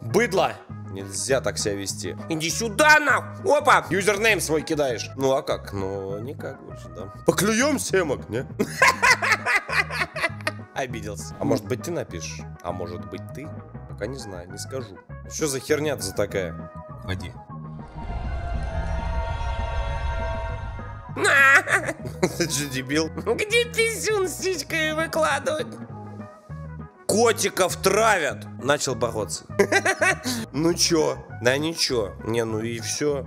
Быдло! Нельзя так себя вести. Иди сюда, нахуй! Опа! Юзернейм свой кидаешь. Ну а как? Ну, никак больше, да. Поклюем семок, не? Обиделся. А может быть ты напишешь? А может быть ты? Пока не знаю, не скажу. Что за херня-то за такая? Уходи. Ты что, дебил? Где писюн с сиськой выкладывать? Котиков травят! Начал бороться. Ну чё? Да ничего. Не, ну и все.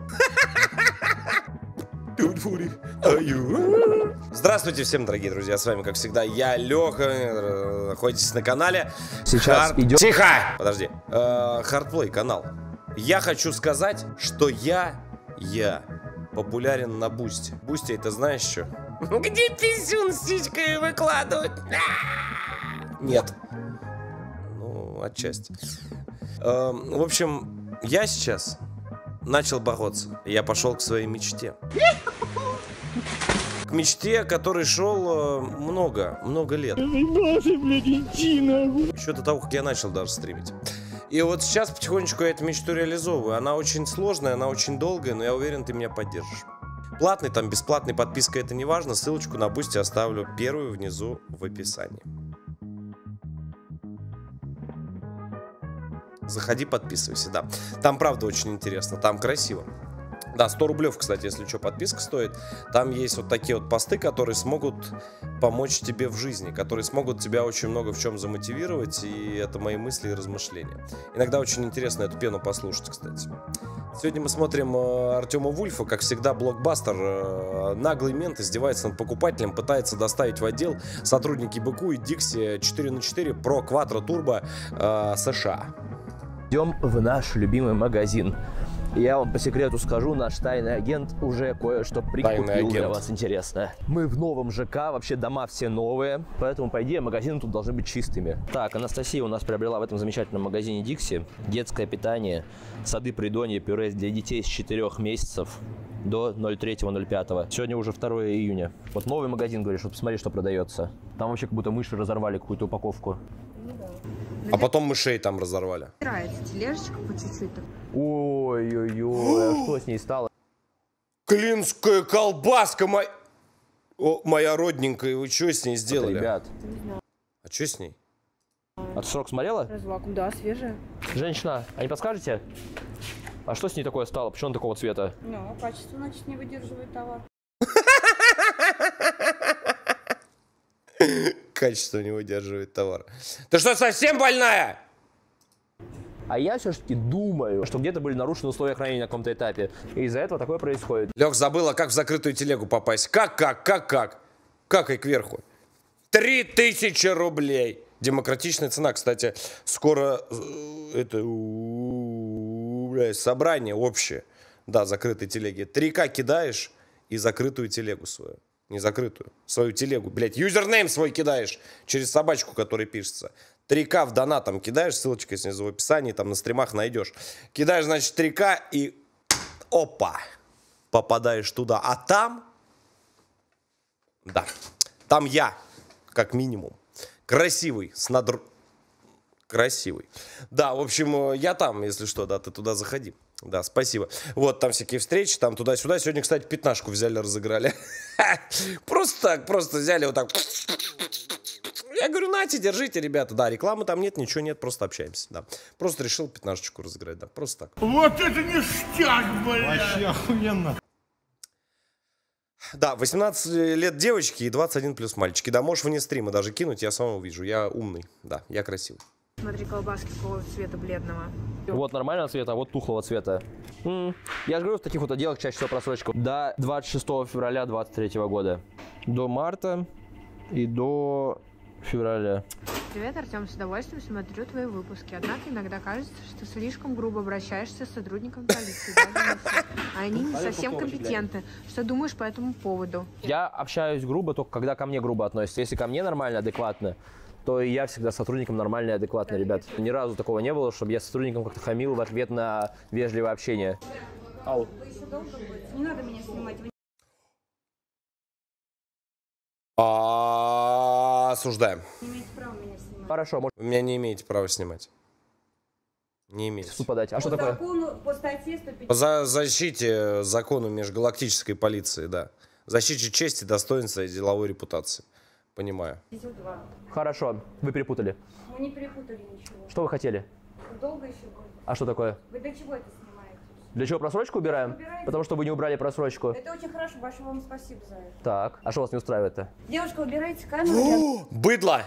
Здравствуйте всем, дорогие друзья. С вами, как всегда, я, Леха. Находитесь на канале. Сейчас идем. Тихо! Подожди. Hardplay канал. Я хочу сказать, что я популярен на Бусти. Бусти, это знаешь что? Где писюн с сиськой выкладывать? Нет. Ну, отчасти. В общем, я сейчас начал бороться. Я пошел к своей мечте. К мечте, который шел много лет. Еще до того, как я начал даже стримить. И вот сейчас потихонечку я эту мечту реализовываю. Она очень сложная, она очень долгая, но я уверен, ты меня поддержишь. Платный, там, бесплатный, подписка, это не важно. Ссылочку на Бусти оставлю первую внизу в описании. Заходи, подписывайся, да. Там правда очень интересно, там красиво. Да, 100 рублев, кстати, если что, подписка стоит. Там есть вот такие вот посты, которые смогут помочь тебе в жизни, которые смогут тебя очень много в чем замотивировать, и это мои мысли и размышления. Иногда очень интересно эту пену послушать, кстати. Сегодня мы смотрим Артема Вульфа, как всегда, блокбастер. Наглый мент издевается над покупателем, пытается доставить в отдел сотрудники БКУ и Dixie 4×4 Pro Quattro Turbo США. Идем в наш любимый магазин. Я вам по секрету скажу, наш тайный агент уже кое-что прикупил для вас интересно. Мы в новом ЖК, вообще дома все новые, поэтому, по идее, магазины тут должны быть чистыми. Так, Анастасия у нас приобрела в этом замечательном магазине Dixie детское питание, сады Придонья, пюре для детей с 4 месяцев до 03.05. Сегодня уже 2 июня. Вот новый магазин, говоришь, вот посмотри, что продается. Там вообще как будто мыши разорвали какую-то упаковку. А потом мышей там разорвали. Тележечка по чуть-чуть. Ой-ой-ой, а что с ней стало? Клинская колбаска моя родненькая. Вы что с ней сделали? Ребят. А что с ней? А ты срок смотрела? Развакум, да, свежая. Женщина, а не подскажете? А что с ней такое стало? Почему она такого цвета? Ну, качество, значит, не выдерживает товар. Качество не выдерживает товар. Ты что, совсем больная? А я все-таки думаю, что где-то были нарушены условия хранения на каком-то этапе. И из-за этого такое происходит. Лех, забыла, как в закрытую телегу попасть. Как? Какай кверху. 3000 рублей. Демократичная цена, кстати. Скоро это собрание общее. Да, закрытой телеги. 3К кидаешь и закрытую телегу свою. Не закрытую. Свою телегу. Блять, юзернейм свой кидаешь. Через собачку, который пишется. 3К в донатом кидаешь. Ссылочка снизу в описании. Там на стримах найдешь. Кидаешь, значит, 3К и... Опа. Попадаешь туда. А там... Да. Там я. Как минимум. Красивый. Красивый. Да, в общем, я там, если что. Да, ты туда заходи. Да, спасибо. Вот, там всякие встречи, там туда-сюда. Сегодня, кстати, пятнашку взяли, разыграли. Просто так, просто взяли вот так. Я говорю, нате, держите, ребята. Да, рекламы там нет, ничего нет, просто общаемся. Да. Просто решил пятнашечку разыграть, да, просто так. Вот это ништяк, блядь! Вообще охуенно. Да, 18 лет девочки и 21 плюс мальчики. Да, можешь вне стрима даже кинуть, я сам увижу. Я умный, да, я красивый. Смотри, колбаски какого цвета бледного. Вот нормального цвета, а вот тухлого цвета. Я же говорю, в таких вот отделах чаще всего просрочка. До 26 февраля 2023 года. До марта и до февраля. Привет, Артем, с удовольствием смотрю твои выпуски. Однако иногда кажется, что слишком грубо обращаешься с сотрудником полиции. А они не совсем компетентны. Что думаешь по этому поводу? Я общаюсь грубо только когда ко мне грубо относятся. Если ко мне нормально, адекватно, то и я всегда с сотрудником нормально и адекватно, ребят. Ни разу такого не было, чтобы я с сотрудником как-то хамил в ответ на вежливое общение. Ау. Вы еще долго будете? Не надо меня снимать. Осуждаем. Не имеете права меня снимать. Хорошо, может... Вы меня не имеете права снимать. Не имеется. Суд подать. А что такое? Закону, по статье 150. По защите закону межгалактической полиции, да. Защите чести, достоинства и деловой репутации. Понимаю. 52. Хорошо, вы перепутали. Мы не перепутали ничего. Что вы хотели? Долго еще будет. А что такое? Вы для чего это снимаете? Для чего просрочку убираем? Убираете. Потому что вы не убрали просрочку. Это очень хорошо, большое вам спасибо за это. Так, а что вас не устраивает-то? Девушка, убирайте камеру. Быдло!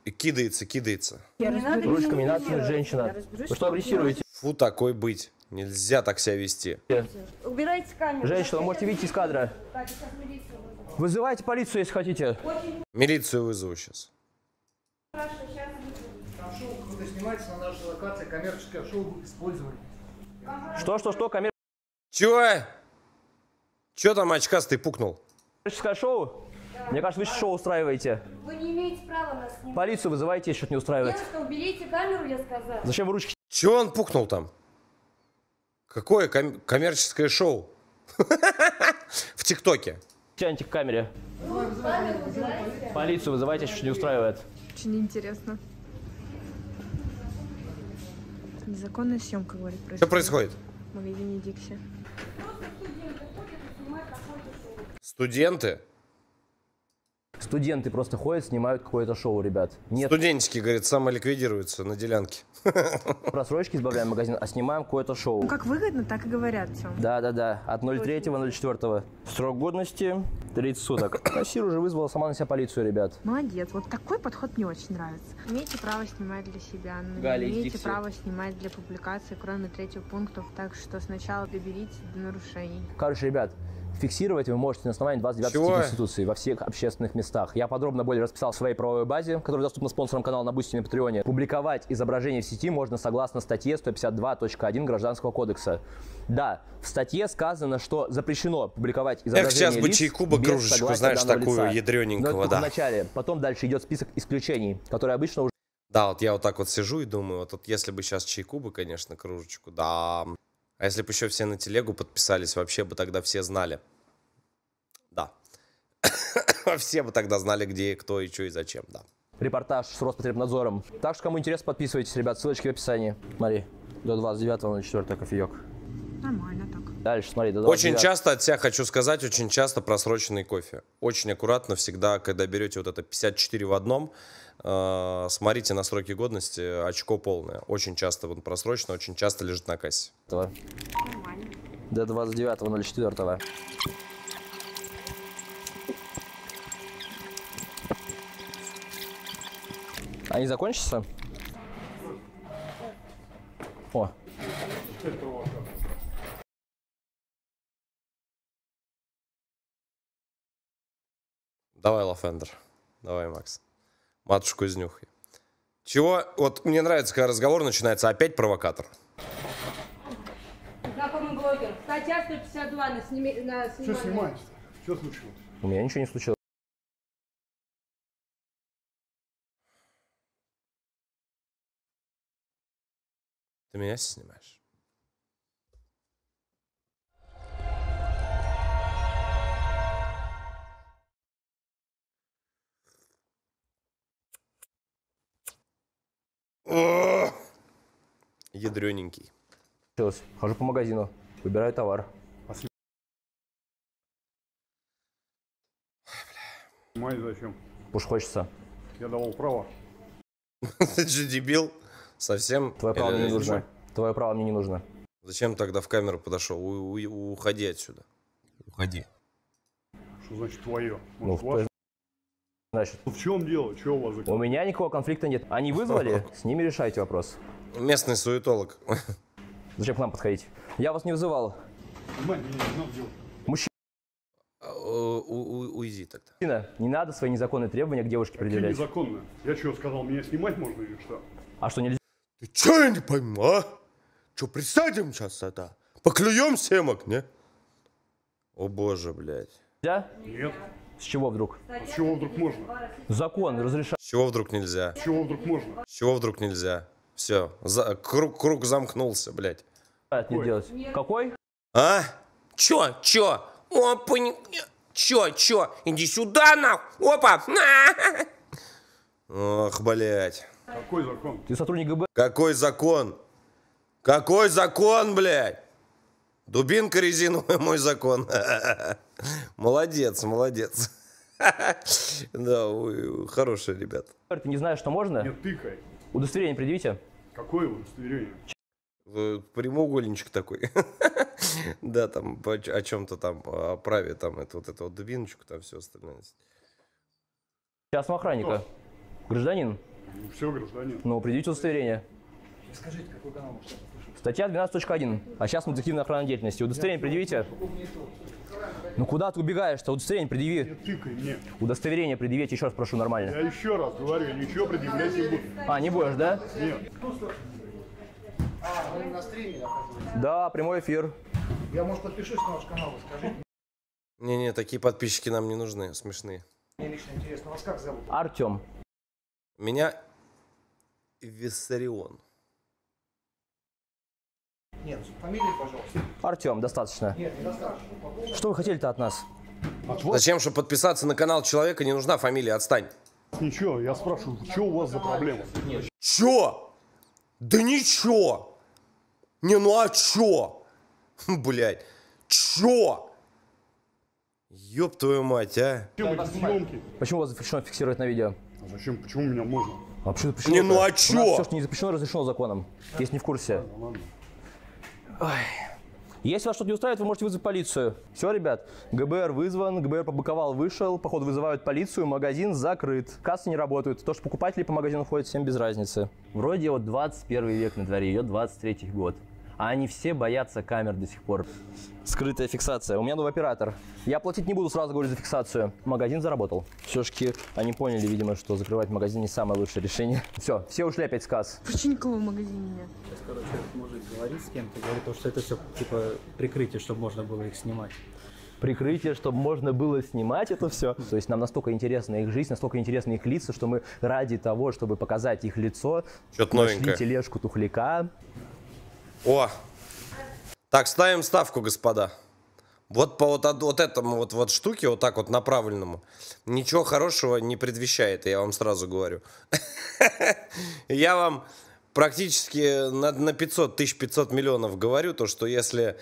И кидается. Не надо Ручками не меня надо, делать. женщина. Вы что агрессируете? Фу, такой быть. Нельзя так себя вести. Убирайте камеру. Женщина, вы можете выйти из кадра. Так, сейчас милицию вызову. Вызывайте полицию, если хотите. Очень Милицию вызову сейчас. хорошо, сейчас вызову. Там шоу будет сниматься на нашей локации, коммерческое шоу будет использовать. Что, Чё? Чё там очкастый пукнул? коммерческое шоу? Мне кажется, вы шоу устраиваете. Вы не имеете права нас снимать. Полицию вызывайте, если что-то не устраивает. Девушка, уберите камеру, я сказала. Зачем вы ручки Чё он пукнул там? Какое коммерческое шоу? В ТикТоке. тянете к камере? Полицию вызывайте, если что-то не устраивает. Очень интересно. Незаконная съемка, говорит, происходит. Что происходит? В магазине Дикси. Студенты? Студенты просто ходят, снимают какое-то шоу, ребят. Нет Студентики, говорит, самоликвидируются на делянке. просрочки, избавляем магазин, а снимаем какое-то шоу. Ну, как выгодно, так и говорят, Тём. Да-да-да, от 03.04. Срок годности 30 суток. Кассир уже вызвала сама на себя полицию, ребят. Молодец, вот такой подход мне очень нравится. Имеете право снимать для себя, но Галя не из имеете Дикси. право снимать для публикации, кроме третьего пункта. Так что сначала доберитесь до нарушений. Короче, ребят, фиксировать вы можете на основании 29 Чего? статьи Конституции во всех общественных местах. Я подробно более расписал в своей правовой базе, которая доступна спонсорам канала на Бусти и на Патреоне. Публиковать изображение в сети можно согласно статье 152.1 Гражданского кодекса. Да, в статье сказано, что запрещено публиковать изображение сейчас бы лиц чайку бы без кружечку, согласия знаешь, данного такую лица. ядрёненького, Но это только да. в начале. Потом дальше идет список исключений, которые обычно уже Да, вот я вот так вот сижу и думаю, вот если бы сейчас чайку бы, конечно, кружечку, да. А если бы еще все на телегу подписались, вообще бы тогда все знали. Да. Все бы тогда знали, где, кто и что и зачем, да. репортаж с Роспотребнадзором. Так что, кому интересно, подписывайтесь, ребят, ссылочки в описании. Смотри, до 29.04 кофеек. Нормально так. Дальше, смотри, до 29. Очень часто от себя хочу сказать, очень часто просроченный кофе. Очень аккуратно всегда, когда берете вот это 54 в одном, смотрите на сроки годности, очко полное. Очень часто он просроченный, очень часто лежит на кассе. Нормально. До 29.04. Они закончатся? О. Давай, Лафендер. Давай, Макс. Матушку изнюхай. Чего? Вот мне нравится, когда разговор начинается, опять провокатор. Знакомый блогер. Статья 152 на Что снимание. снимаешь-то? Что случилось? У меня ничего не случилось. Ты меня снимаешь? О! Ядрёненький. Хожу по магазину, выбираю товар. Снимай зачем? Уж хочется. Я давал право. Ты же дебил? Совсем? Твое право мне не нужно. Или- Твое право мне не нужно. Зачем тогда в камеру подошел? Уходи отсюда. Уходи. Что значит твое? Ну, Может, ваше? Значит, В чем дело? Что у вас за... у меня никакого конфликта нет. Они вызвали, с ними решайте вопрос. Местный суетолог. Зачем к нам подходить? Я вас не вызывал. Снимай, меня не надо делать. Уйди тогда. Мужчина, не надо свои незаконные требования к девушке Какие предъявлять. незаконно? Я что, сказал, меня снимать можно или что? А что, нельзя? Ты чё, я не пойму, а? Чё, присядем сейчас это? Поклюем семок, не? О боже, блядь. Нет. С чего вдруг? А с чего вдруг можно? Закон разрешает. С чего вдруг нельзя? С чего вдруг можно? С чего вдруг нельзя? Все, круг замкнулся, блядь. Не делать. Какой? А? Чё? Опа, чё? Иди сюда, нахуй. Опа. Ох, блядь. Какой закон? Ты сотрудник ГБ. Какой закон? Какой закон, блядь? Дубинка резиновая, мой закон. Молодец, молодец. Да, хорошие ребята. Ты не знаешь, что можно? Нет, тыкай. Удостоверение предъявите. Какое удостоверение? Прямоугольничек такой. Да, там о чем-то там, о праве, там, это вот эту вот дубиночку, там все остальное. Частного охранника. Гражданин. Ну, все, гражданин. Ну, предъявите удостоверение. Скажите, какой канал может слышать? Статья 12.1. А сейчас детективная охрана деятельности. Удостоверение предъявите. Ну куда ты убегаешь-то? Удостоверение предъяви. Нет, тыкай мне. Удостоверение предъявите, еще раз прошу, нормально. Я еще раз говорю, я ничего предъявлять не буду. А, не будешь, да? Нет. Вы на стриме, оказывается. Да, прямой эфир. Я, может, подпишусь на ваш канал, вы скажите. Не-не, такие подписчики нам не нужны, смешные. Мне лично интересно, вас как зовут? Артем. Меня Виссарион. Нет, фамилия, пожалуйста. Артем, достаточно. Нет, недостаточно. Что вы хотели-то от нас? Зачем, чтобы подписаться на канал человека, не нужна фамилия, отстань. Ничего, я спрашиваю, что у вас за проблема? Чё? Да ничего. Не, ну а чё? Блядь, чё? Ёб твою мать, а? Зачем эти съемки? Почему вас запрещено фиксировать на видео? А зачем? Почему меня можно? А почему запрещено? Не, ну а все, чё? что не запрещено, разрешено законом. Если не в курсе. Если вас что-то не устраивает, вы можете вызвать полицию. Все, ребят, ГБР вызван, ГБР побыковал, вышел, походу вызывают полицию, магазин закрыт, кассы не работают. То, что покупатели по магазину ходят, всем без разницы. Вроде вот 21 век на дворе, идет 23-й год. А они все боятся камер до сих пор. Скрытая фиксация. У меня новый оператор. Я платить не буду, сразу говорю, за фиксацию. Магазин заработал. Все-таки они поняли, видимо, что закрывать магазин не самое лучшее решение. Все ушли опять с касс. Почти никого в магазине нет. Сейчас, короче, мужик говорит с кем-то, говорит, что это все типа прикрытие, чтобы можно было их снимать. Прикрытие, чтобы можно было снимать это все. То есть нам настолько интересна их жизнь, настолько интересны их лица, что мы ради того, чтобы показать их лицо, Чё-то нашли новенькое. тележку тухляка. О! Так, ставим ставку, господа. Вот по вот этому вот штуке, вот так вот направленному, ничего хорошего не предвещает, я вам сразу говорю. Я вам практически на 500, 1500 миллионов говорю, то, что если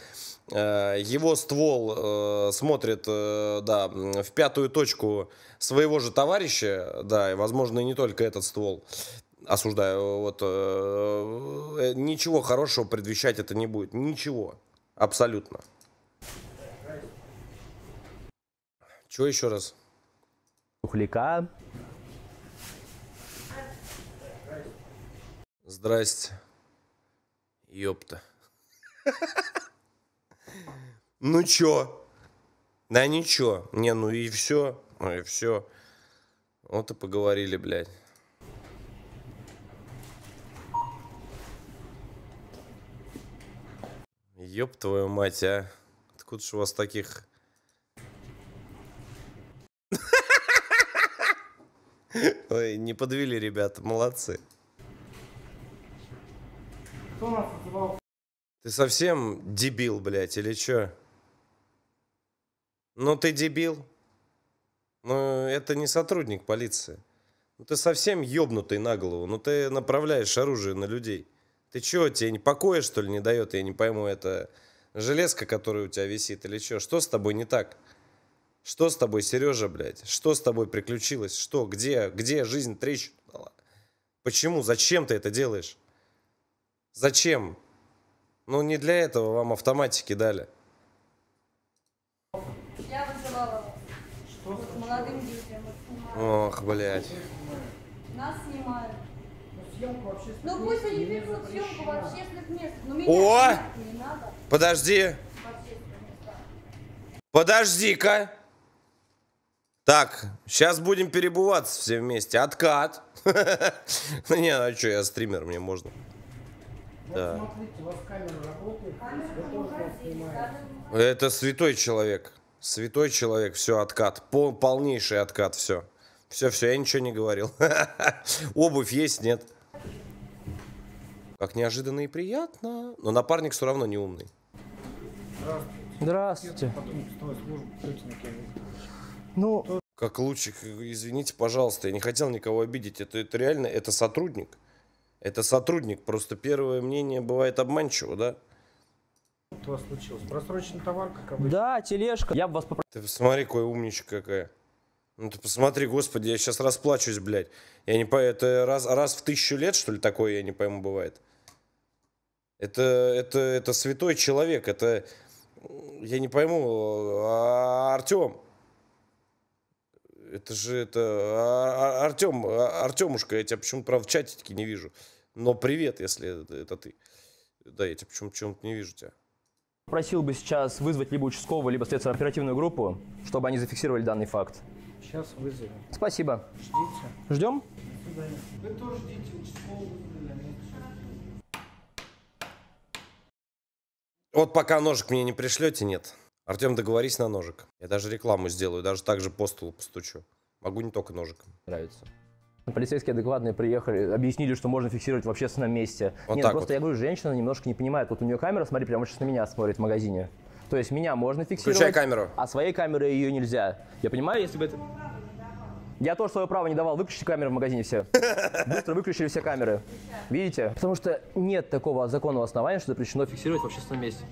его ствол смотрит, да, в пятую точку своего же товарища, да, и, возможно, и не только этот ствол, осуждаю, вот, ничего хорошего предвещать это не будет. Ничего. Абсолютно. Чего еще раз? Тухляка. Здрасте. Ёпта. Ну чё? Да ничего. Не, ну и все. Ну и все. Вот и поговорили, блядь. Ёб твою мать, а. Откуда же у вас таких... Ой, не подвели, ребята, молодцы. Кто нас называл? Ты совсем дебил, блядь, или чё? Ну ты дебил. Ну это не сотрудник полиции. Ну ты совсем ёбнутый на голову. Ну ты направляешь оружие на людей. Ты чё, тебе не покоя, что ли, не дает? Я не пойму, это железка, которая у тебя висит, или чё? Что с тобой не так? Что с тобой, Сережа, блядь? Что с тобой приключилось? Что? Где жизнь трещину дала? Почему? Зачем ты это делаешь? Зачем? Ну не для этого вам автоматики дали. Я вызывала вас. Что? С молодым детям вот снимают. Ох, блядь. Нас снимают. Съемку вообще. Ну пусть они берут съемку в общественных местах. Но меня О! снимать не надо Подожди. в общественных местах. Подожди-ка. Так, сейчас будем перебываться все вместе. Откат. Ну не, а что, я стример, мне можно. Да. Смотрите, у вас камера работает. Вы тоже снимаете. Это святой человек. Святой человек, все, откат. Полнейший откат, все. Все, я ничего не говорил. Обувь есть, нет? Как неожиданно и приятно. Но напарник все равно не умный. Здравствуйте. Потом стой, службу, придете на кем. Ну, Как лучик, извините, пожалуйста, я не хотел никого обидеть. Это реально, это сотрудник. Это сотрудник. Просто первое мнение бывает обманчиво, да? Что у вас случилось? Просроченный товар, как обычно? Да, тележка. Я бы вас попросил. Ты посмотри, какая умничка какая. Ну ты посмотри, господи, я сейчас расплачусь, блядь. Я не пойму, это раз в 1000 лет, что ли, такое, я не пойму, бывает. Это святой человек, это... Я не пойму, Артем. Это же это... Артемушка, я тебя почему-то, правда, в чате таки не вижу. Но привет, если это ты. Да, я тебя почему-то не вижу тебя. Просил бы сейчас вызвать либо участкового, либо следственно-оперативную группу, чтобы они зафиксировали данный факт. Сейчас вызовем. Спасибо. Ждите. Ждем? Вы тоже ждите участкового. Вот пока ножик мне не пришлете, нет. Артем, договорись на ножик. Я даже рекламу сделаю, даже так же по столу постучу. Могу не только ножиком. Нравится. Полицейские адекватные приехали, объяснили, что можно фиксировать в общественном месте. Вот Нет, так просто вот. я говорю, женщина немножко не понимает. Вот у нее камера, смотри, прямо сейчас на меня смотрит в магазине. То есть меня можно фиксировать, Включай камеру. а своей камеры ее нельзя. Я понимаю, если бы это... Я тоже свое право не давал. Выключите камеры в магазине все. Быстро выключили все камеры. Видите? Потому что нет такого законного основания, что запрещено фиксировать в общественном месте.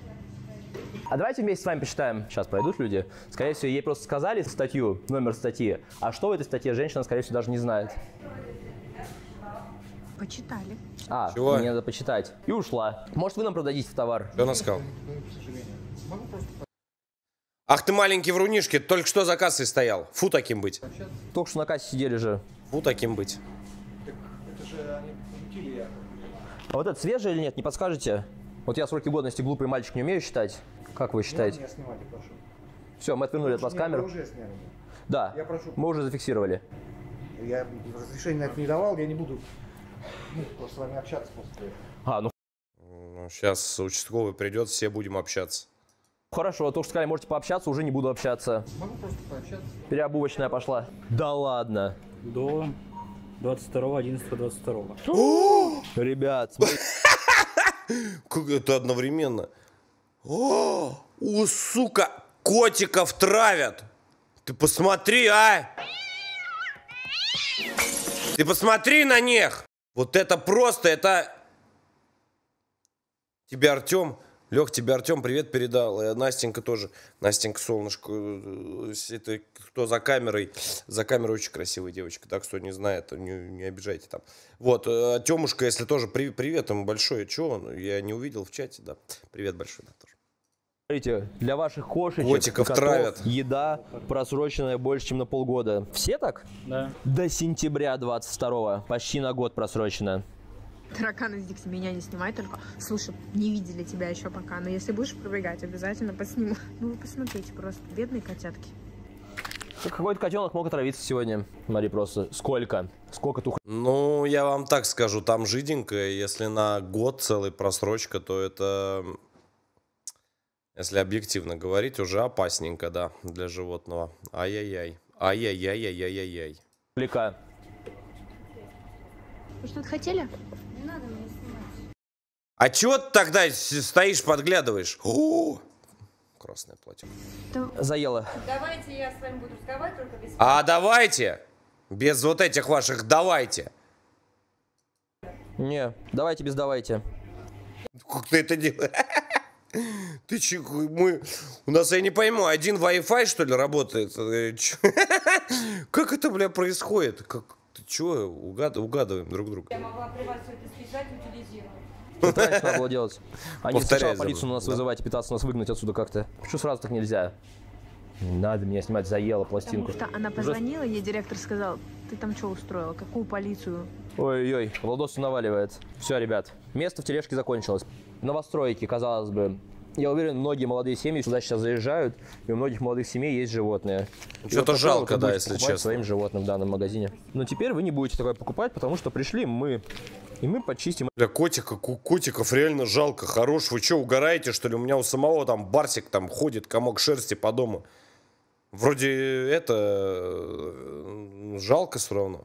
А давайте вместе с вами посчитаем. Сейчас пройдут люди. Скорее всего, ей просто сказали статью, номер статьи. А что в этой статье, женщина, скорее всего, даже не знает. Почитали. А, Чего? мне надо почитать. И ушла. Может, вы нам продадите товар? Что она сказала? Ах ты маленький врунишки, только что за кассой стоял. Фу таким быть. Только что на кассе сидели же. Фу таким быть. Это же они крутили якобы. А вот это свежее или нет, не подскажете? Вот я сроки годности глупый мальчик не умею считать. Как вы считаете? Меня снимали, прошу. Все, мы отвернули от вас Нет, камеру. вы уже сняли. Да, Я прошу. мы уже зафиксировали. Я разрешения на это не давал, я не буду просто с вами общаться после этого. А, ну Ну, сейчас участковый придет, все будем общаться. хорошо, только что сказали, можете пообщаться, уже не буду общаться. Могу просто пообщаться. Переобувочная пошла. Да ладно. До 22.11.22. Ребят, смотрите. Как это одновременно? О, сука, котиков травят. Ты посмотри, а! Ты посмотри на них. Вот это просто, это... Тебе Артем, Лех, тебе Артем привет передал. И Настенька тоже. Настенька, солнышко. Это кто за камерой? За камерой очень красивая девочка. Так, кто не знает, не обижайте там. Вот, Тёмушка, если тоже, привет ему большое. Чего он? Я не увидел в чате, да. Привет большой, да, тоже. Смотрите, для ваших кошечек, Котиков котов, травят. еда просроченная больше, чем на полгода. Все так? Да. До сентября 22-го. Почти на год просрочено. Таракан из Дикси, меня не снимай только. Слушай, не видели тебя еще пока, но если будешь пробегать, обязательно посниму. Ну вы посмотрите, просто бедные котятки. Какой-то котенок мог отравиться сегодня. Смотри просто, сколько тух. Ну, я вам так скажу, там жиденько. Если на год целый просрочка, то это... Если объективно говорить, уже опасненько, да, для животного. Ай-яй-яй. Ай-яй-яй-яй-яй-яй. Лика. Вы что-то хотели? Не надо меня снимать. А чего ты тогда стоишь, подглядываешь? О, красное платье. Заела. Давайте я с вами буду разговаривать только без... А давайте, без вот этих ваших давайте. Не, давайте без давайте. Как ты это делаешь? Ты че, у нас, я не пойму, один Wi-Fi, что ли, работает? Как это, бля, происходит? Ты че, угадываем друг друга? Я могла при вас все это списать, утилизировать. Что раньше надо было делать? Они Повторяй сначала за полицию мной, на нас да. вызывать и пытаться нас выгнать отсюда как-то. Почему сразу так нельзя? Не надо меня снимать, заела пластинку. Потому что она позвонила, ей директор сказал, ты там что устроила, какую полицию? Ой-ой, Владос наваливает. Все, ребят, место в тележке закончилось. Новостройки, казалось бы. Я уверен, многие молодые семьи сюда сейчас заезжают, и у многих молодых семей есть животные. И Что-то вот жалко, вы да, будете если покупать честно. своим животным в данном магазине. Но теперь вы не будете такое покупать, потому что пришли мы. И мы почистим. Бля, котиков реально жалко, хорош. Вы что, угораете, что ли? У меня у самого там барсик там ходит, комок шерсти по дому. Вроде это... жалко все равно.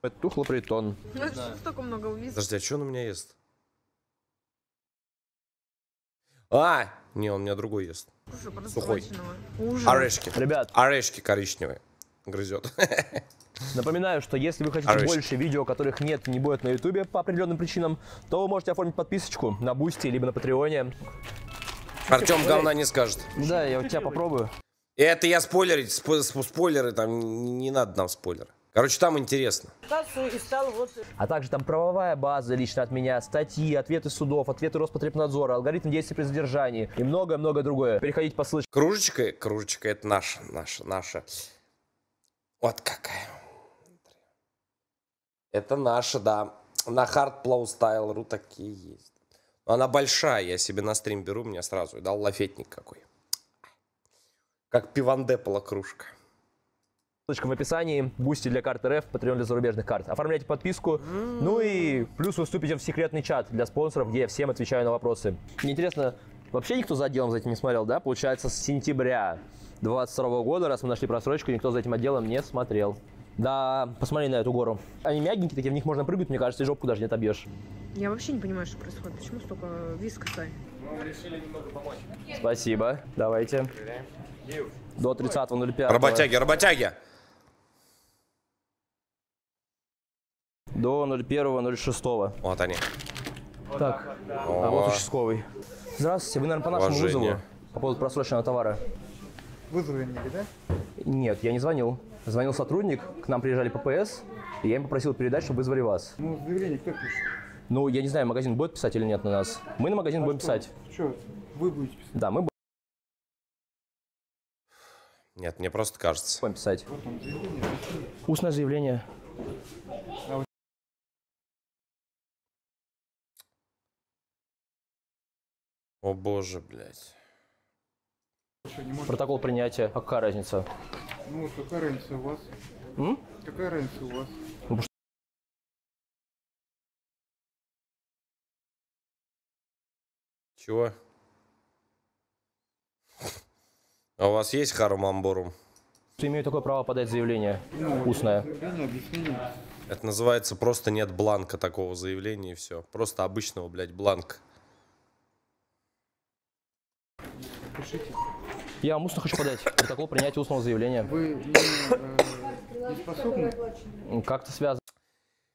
Это тухлопритон. Ну, столько много увидел. Подожди, а что он у меня ест? А! Не, он у меня другой ест. Сухой. Ужас. Орешки. Ребят, Орешки коричневые. грызет. Напоминаю, что если вы хотите больше видео, которых нет и не будет на ютубе по определенным причинам, то вы можете оформить подписочку на Бусти либо на Патреоне. Артем говна не скажет. Да, я у тебя попробую. Это я спойлерить, спойлеры, там не надо нам спойлеры. Короче, там интересно. А также там правовая база лично от меня, статьи, ответы судов, ответы Роспотребнадзора, алгоритм действий при задержании и многое-многое другое. Переходите по ссылочке. Кружечка это наша. Вот какая. Это наша, да. На hardplowstyle.ru такие есть. Но она большая, я себе на стрим беру, мне сразу дал лафетник какой. Как пивандепола кружка. Ссылочка в описании. Бусти для карт РФ, Patreon для зарубежных карт. Оформляйте подписку. Ну и плюс вы вступите в секретный чат для спонсоров, где я всем отвечаю на вопросы. Мне интересно, вообще никто за отделом за этим не смотрел, да? Получается, с сентября 2022 года, раз мы нашли просрочку, никто за этим отделом не смотрел. Да, посмотри на эту гору. Они мягенькие такие, в них можно прыгать, мне кажется, и жопу даже не отобьешь. Я вообще не понимаю, что происходит. Почему столько вискоса? Мы решили немного помочь. Спасибо. Давайте. До 30.05. Работяги. До 01.06. Вот они. Так, а вот участковый. Здравствуйте, вы, наверное, по нашему вызову по поводу просроченного товара. Вы звонили, да? Нет, я не звонил. Звонил сотрудник, к нам приезжали ППС, и я им попросил передать, чтобы вызвали вас. Ну, заявление кто пишет? Ну, я не знаю, магазин будет писать или нет на нас. Мы на магазин будем писать. Что, вы будете писать? Да, мы Нет, мне просто кажется. будем писать. Устное заявление. О боже, блядь. Протокол принятия. А какая разница? Ну, какая разница у вас? Какая разница у вас? Чего? А у вас есть харумамборум? Имею такое право подать заявление. Устное. Заявление, объяснение. Это называется просто нет бланка такого заявления и все. Просто обычного, блядь, бланка. Пишите. Я вам устно хочу подать. Протокол принятия устного заявления. Вы не способны? Как-то связано.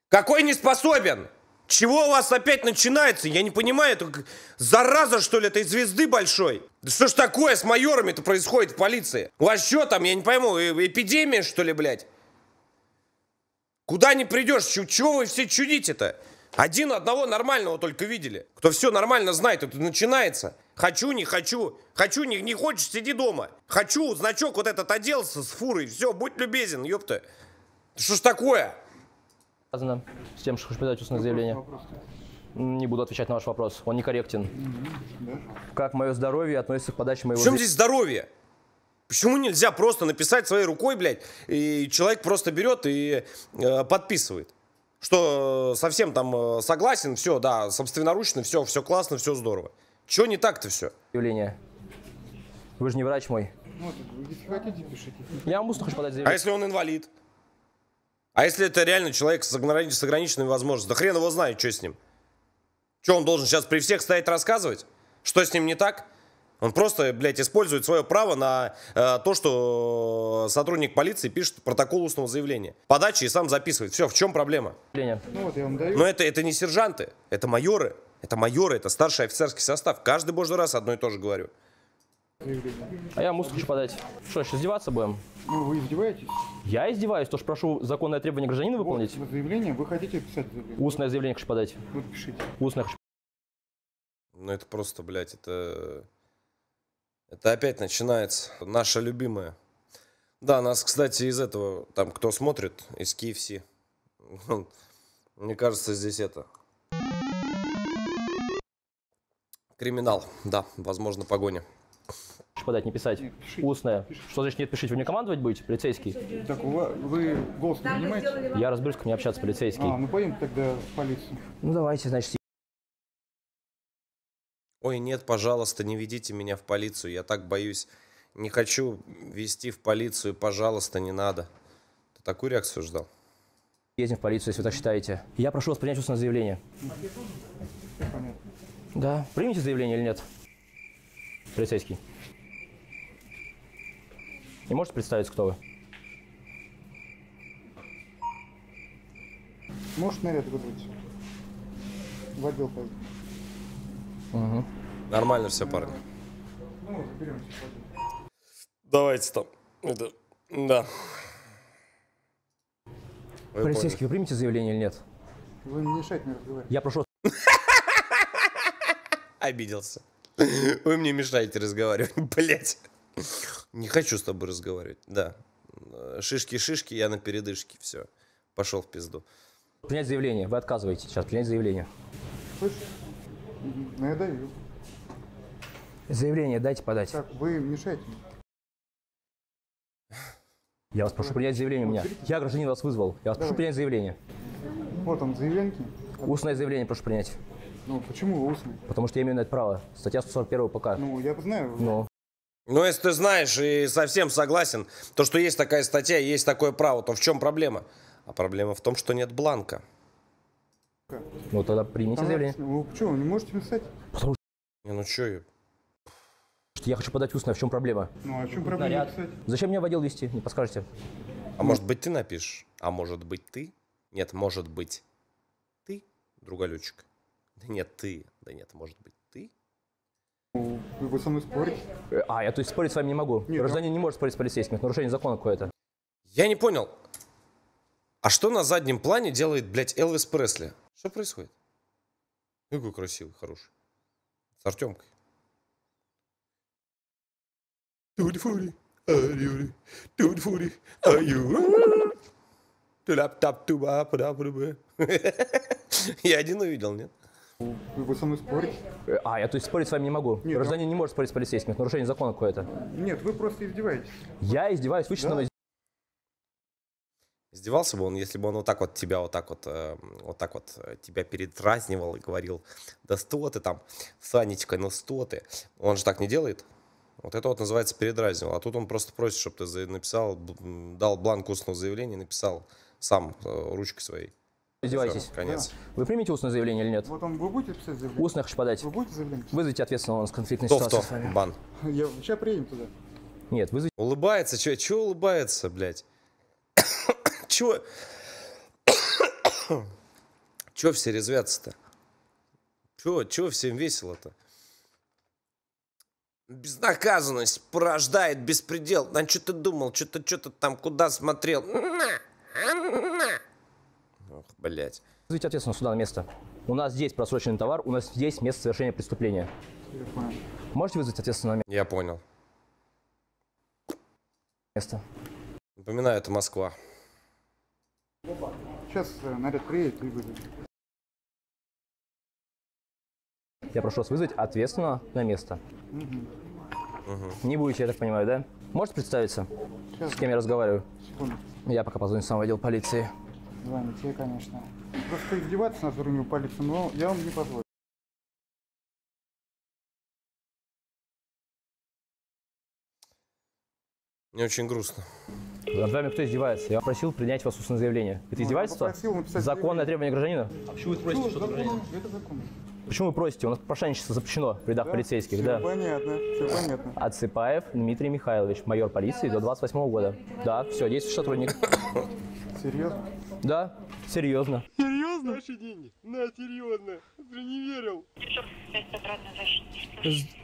Какой не способен? Чего у вас опять начинается? Я не понимаю, это зараза, что ли, этой звезды большой? Да что ж такое с майорами-то происходит в полиции? У вас что там, я не пойму, эпидемия, что ли, блядь? Куда не придешь? Чего вы все чудите-то? Одного нормального только видели. Кто все нормально знает, это начинается. Хочу, не хочу. Хочу, не хочешь, сиди дома. Хочу, значок вот этот оделся с фурой. Все, будь любезен, ёпта. Что ж такое? Связано с тем, что хочу подать устное заявление. Не буду отвечать на ваш вопрос, он некорректен. Как мое здоровье относится к подаче моего... В чем здесь здоровье? Почему нельзя просто написать своей рукой, блядь, и человек просто берет и подписывает? Что совсем там согласен, все, да, собственноручно, все классно, все здорово. Чего не так-то все? Заявление. Вы же не врач мой. Вот, если хотите, пишите. Я вам устно хочу подать А заявление. если он инвалид? А если это реально человек с ограниченными возможностями? Да хрен его знает, что с ним. Что, он должен сейчас при всех стоять рассказывать? Что с ним не так? Он просто, блядь, использует свое право на то, что сотрудник полиции пишет протокол устного заявления. Подачи и сам записывает. Все, в чем проблема? Заявление. Ну вот, я вам даю. Но это не сержанты, это майоры. Это майоры, это старший офицерский состав. Каждый божий раз одно и то же говорю. Заявление. А я устно хочу подать. Что, сейчас издеваться будем? Ну, вы издеваетесь? Я издеваюсь, то что прошу законное требование гражданина выполнить. Вот, заявление, вы хотите писать заявление? Устное заявление хочу подать. Вот пишите. Устное хочу. Ну это просто, блядь, это опять начинается. Наша любимая. Да, нас, кстати, из этого, там, кто смотрит, из KFC. Мне кажется, здесь это... Криминал, да, возможно, погоня. Подать, не писать. Нет, пишите. Устное. Что значит нет, пишите? Вы мне командовать будете, полицейский? Так, вы голос не понимаете? Я разберусь, как мне общаться, полицейский. Ну пойдем тогда в полицию. Ну давайте, значит. Ой, нет, пожалуйста, не ведите меня в полицию, я так боюсь. Не хочу вести в полицию, пожалуйста, не надо. Ты такую реакцию ждал? Ездим в полицию, если вы так считаете. Я прошу вас принять устное заявление. Все понятно. Да. Примите заявление или нет? Полицейский. Не можете представить, кто вы? Можешь наряд вызвать? В отдел пойду. Угу. Нормально все, парни. Ну, заберем сегодня. Давайте там. Это... Да. Вы Полицейский, вы примете заявление или нет? Вы не мешайте мне разговаривать. Я прошу... Обиделся. Вы мне мешаете разговаривать, блять. Не хочу с тобой разговаривать. Да. Шишки-шишки, я на передышке. Все. Пошел в пизду. Принять заявление. Вы отказываете сейчас. Принять заявление. Слышь? Ну, я даю. Заявление дайте подать. Так, вы мешаете мне. Я вас прошу принять заявление у меня. Я, гражданин, вас вызвал. Я вас прошу принять заявление. Вот он, заявленки. Устное заявление прошу принять. Ну, почему вы устный? Потому что я имею на это право. Статья 141 ПК. Ну, я знаю. Ну. Ну, если ты знаешь и совсем согласен, то, что есть такая статья, есть такое право, то в чем проблема? А проблема в том, что нет бланка. Ну, тогда примите заявление. Ну, что, вы не можете писать? Потому Не, ну что я... что я хочу подать устное. В чем проблема? Ну, а в чем проблема писать? Зачем мне в отдел вести? Не подскажете? А может быть ты напишешь? А может быть ты? Нет, может быть ты, друголетчик. Да нет, ты. Да нет, может быть ты. Вы со мной спорите? А, я то есть спорить с вами не могу. Нет, Гражданин не может спорить с полицейским. Это нарушение закона какое-то. Я не понял. А что на заднем плане делает, блядь, Элвис Пресли? Что происходит? Какой красивый, хороший. С Артемкой. Я один увидел, нет? Вы со мной спорите? А, я то есть спорить с вами не могу. Нет, Гражданин не может спорить с полицейским. Это нарушение закона какое-то. Нет, вы просто издеваетесь. Я издеваюсь, вы что, Издевался бы он, если бы он вот так вот тебя, тебя передразнивал и говорил: да что ты там, Санечка, ну что ты. Он же так не делает. Вот это вот называется передразнивал. А тут он просто просит, чтобы ты написал, дал бланк устного заявления, написал сам ручкой своей. Издеваетесь? Все, конец. Да. Вы примете устное заявление или нет? Вот он, вы будете писать заявление? Устное хочу подать. Вы будете заявление писать? Вызовите ответственного у нас конфликтной Кто ситуации с вами. Бан. Я сейчас приедем туда. Нет, вызовите. Улыбается, чё улыбается, блядь? Чё все резвятся-то? Чё всем весело-то? Безнаказанность порождает беспредел. А что ты думал? Что-то там куда смотрел? Ох, блядь. Вызовите ответственного суда на место. У нас здесь просроченный товар, у нас здесь место совершения преступления. Я понял. Можете вызвать ответственного на Я понял. место? Напоминаю, это Москва. Сейчас наряд приедет и вызовет. Я прошу вас вызвать ответственного на место. Угу. Не будете, я так понимаю, да? Можете представиться, Сейчас. с кем я разговариваю? Секунду. Я пока позвоню сам в отдел полиции. Звоните, конечно. Просто издеваться над уровнем полиции, но я вам не позволю. Мне очень грустно. Над вами кто издевается? Я просил принять вас устное заявление. Это издевательство? попросил написать Законное требование гражданина? А почему вы просите что-то Законом, это закон. Почему вы просите? У нас попрошайничество запрещено в рядах полицейских, Все да. понятно, все понятно. Отсыпаев Дмитрий Михайлович, майор полиции до 28 года. Да, все, действующий сотрудник. Серьезно? Да, серьезно. Серьезно? Наши деньги? На, серьезно. Ты не верил.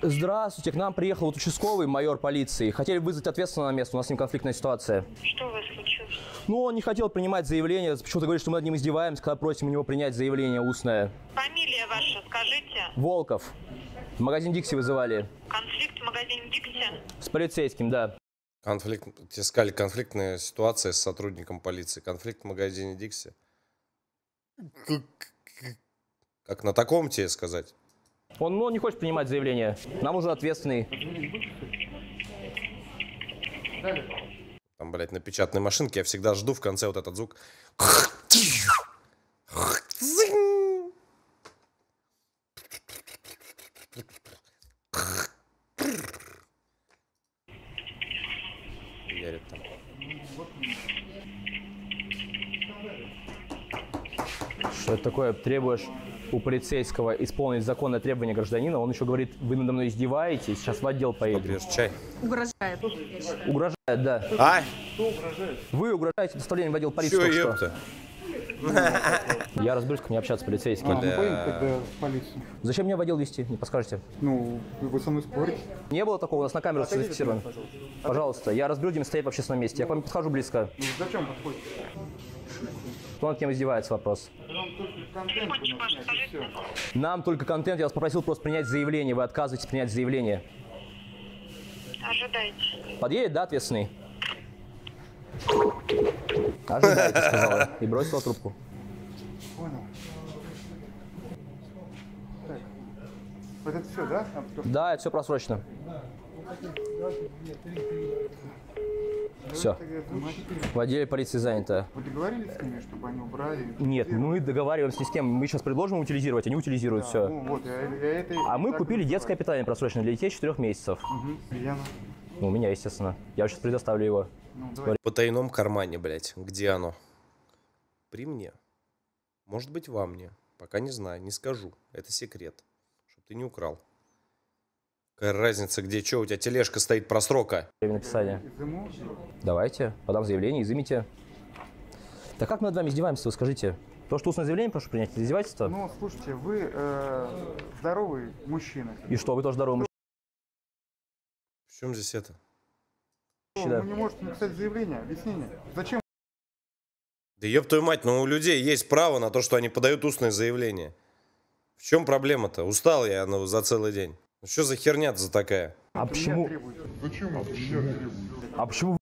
Здравствуйте, к нам приехал вот участковый майор полиции. Хотели вызвать ответственного на место, у нас с ним конфликтная ситуация. Что у вас случилось? Ну, он не хотел принимать заявление, почему-то говорит, что мы над ним издеваемся, когда просим у него принять заявление устное. Фамилия ваша, скажите. Волков. В магазин Дикси вызывали. Конфликт в магазине Дикси? С полицейским, да. Тебе сказали, конфликтная ситуация с сотрудником полиции. Конфликт в магазине Дикси. Как на таком тебе сказать? Он не хочет принимать заявление. Нам уже ответственный. Там, блядь, на печатной машинке я всегда жду в конце вот этот звук. Ярит там. Что это такое? Требуешь у полицейского исполнить законное требование гражданина, он еще говорит, вы надо мной издеваетесь, сейчас в отдел поедем. Попьешь чай? Угрожает, я считаю. Угрожает, да. А? Вы угрожаете доставлением в отдел полиции Чё, только что. ёпта? Я разберусь, как мне общаться с полицейским. Мы поедем тогда в полицию. Зачем мне водил вести? Не подскажете? Ну, вы со мной спорите. Не было такого, у нас на камеру зафиксировано. Пожалуйста, я разберу, где стоять в общественном месте. Я к вам подхожу близко. Ну, зачем подходите? Кто над кем издевается, вопрос. Нам только контент, я вас попросил просто принять заявление. Вы отказываетесь принять заявление. Ожидайте. Подъедет, да, ответственный? Ожидайте, сказала. И бросила трубку. Понял. Так. Вот это все, да? Да, это все просрочено. Все. В отделе полиции занято. Вы договорились с ними, чтобы они убрали? Нет, мы договариваемся с кем. Мы сейчас предложим утилизировать, они утилизируют все. Ну, вот, это... А мы купили детское питание просроченное для детей 4 месяцев. Яна. Ну, у меня, естественно. Я сейчас предоставлю его. Ну, давай. В потайном кармане, блядь. Где оно? При мне. Может быть, во мне. Пока не знаю, не скажу. Это секрет. Чтоб ты не украл. Какая разница, где что? У тебя тележка стоит просрока. Время написания. Изыму? Давайте, подам заявление, изымите. Да как мы над вами издеваемся, вы скажите? То, что устное заявление прошу принять, это издевательство? Ну, слушайте, вы здоровый мужчина. И что, вы тоже здоровый В чем здесь это? мужчина? Вы не можете написать заявление, объяснение. Зачем? Да ёб твою мать, но у людей есть право на то, что они подают устное заявление. В чем проблема-то? Устал я за целый день. Ну что за херня-то за такая? А почему? А почему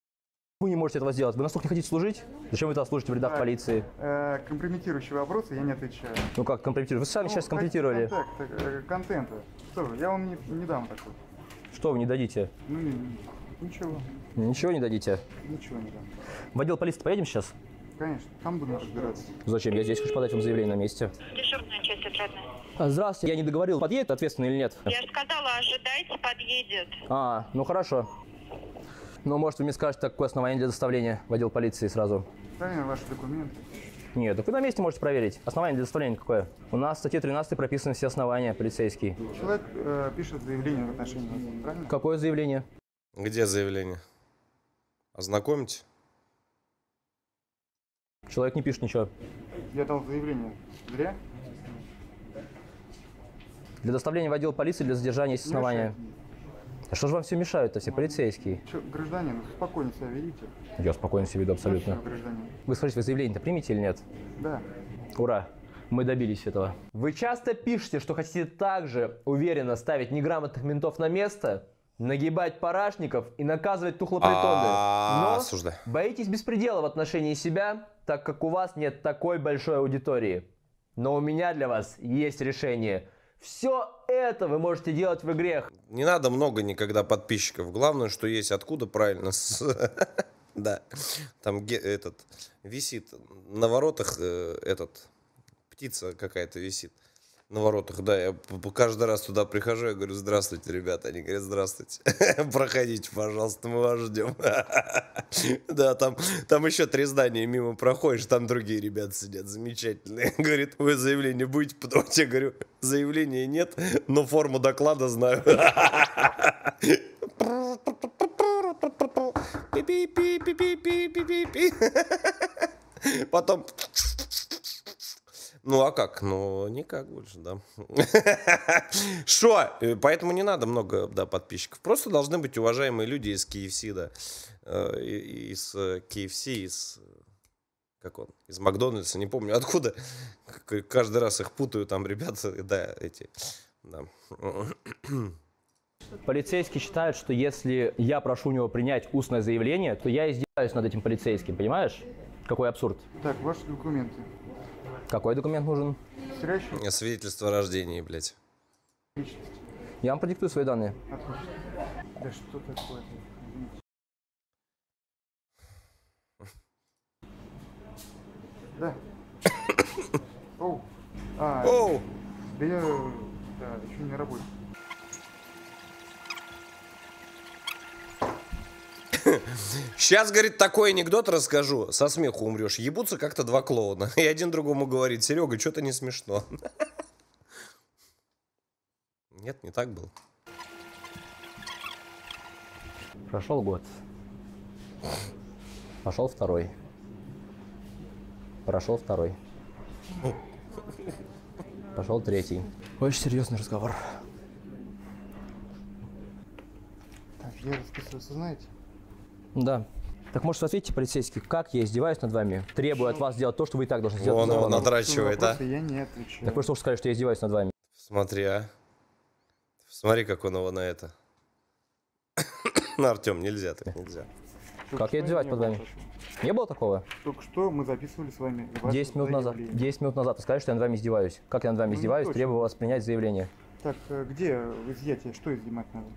вы не можете этого сделать? Вы настолько не хотите служить? Зачем вы тогда служите в рядах полиции? Компрометирующие вопросы я не отвечаю. Ну как компрометировать? Вы сами сейчас компрометировали. Контента. Что, я вам не дам такой. Что вы не дадите? Ну, ничего. Ничего не дадите? Ничего не дам. В отдел полиции поедем сейчас? Конечно, там будем разбираться. Зачем? Я здесь хочу подать вам заявление на месте. Дежурная часть отрадная. Здравствуйте, я не договорил, подъедет ответственный или нет? Я сказала, ожидайте, подъедет. Ну хорошо. Ну, может, вы мне скажете, какое основание для доставления в отдел полиции сразу? Правильно, ваши документы. Нет, так вы на месте можете проверить. Основание для доставления какое? У нас в статье 13 прописаны все основания полицейские. Человек пишет заявление в отношении вас, правильно? Какое заявление? Где заявление? Ознакомьте. Человек не пишет ничего. Я дал заявление. Зря? Для доставления в отдел полиции для задержания есть основания. А что же вам все мешают-то, все полицейские? Че, гражданин, спокойно себя ведите. Я спокойно себя веду абсолютно. Спасибо, гражданин. Вы скажите, вы заявление-то примете или нет? Да. Ура! Мы добились этого. Вы часто пишете, что хотите также уверенно ставить неграмотных ментов на место, нагибать парашников и наказывать тухлопритонды. Но осуждаю. боитесь беспредела в отношении себя, так как у вас нет такой большой аудитории. Но у меня для вас есть решение. Все это вы можете делать в игре. Не надо много никогда подписчиков. Главное, что есть откуда правильно. Да. Там этот висит на воротах, птица какая-то висит на воротах. Да, я каждый раз туда прихожу, я говорю: здравствуйте, ребята. Они говорят: здравствуйте. Проходите, пожалуйста, мы вас ждем. Да, там еще 3 здания мимо проходишь, там другие ребята сидят, замечательные. Говорит: вы заявление будете подавать? Я говорю: заявления нет, но форму доклада знаю. Потом... Ну, а как? Ну, никак больше, да. Шо? Поэтому не надо много, да, подписчиков. Просто должны быть уважаемые люди из KFC, да. Из KFC, из... Как он? Из Макдональдса, не помню откуда. Каждый раз их путаю, там ребята, да, эти... Да. Полицейский считает, что если я прошу у него принять устное заявление, то я издеваюсь над этим полицейским, понимаешь? Какой абсурд. Так, ваши документы. Какой документ нужен? Свидетельство о рождении, блядь. Личность. Я вам продиктую свои данные. Отлично. Да что такое? Да. Оу. Оу. Да я... Да, еще не работаю. Сейчас, говорит, такой анекдот расскажу. Со смеху умрешь. Ебутся как-то 2 клоуна. И один другому говорит: Серега, что-то не смешно. Нет, не так было. Прошел год. Пошел 2. Прошел 2. Пошел третий. Очень серьезный разговор. Так, я расписываться, знаете? Да. Так может ответьте, полицейский, как я издеваюсь над вами, требую от вас сделать то, что вы и так должны сделать. Он его надрачивает, а? Я не отвечаю. Так вы что сказали, что я издеваюсь над вами? Смотри, а. Смотри, как он его на это. На, Артем, нельзя, так нельзя. Как я издеваюсь над вами? Не было такого? Только что мы записывали с вами 10 минут назад. 10 минут назад вы сказали, что я над вами издеваюсь. Как я над вами издеваюсь, требую вас принять заявление. Так, где изъятие? Что изъимать надо?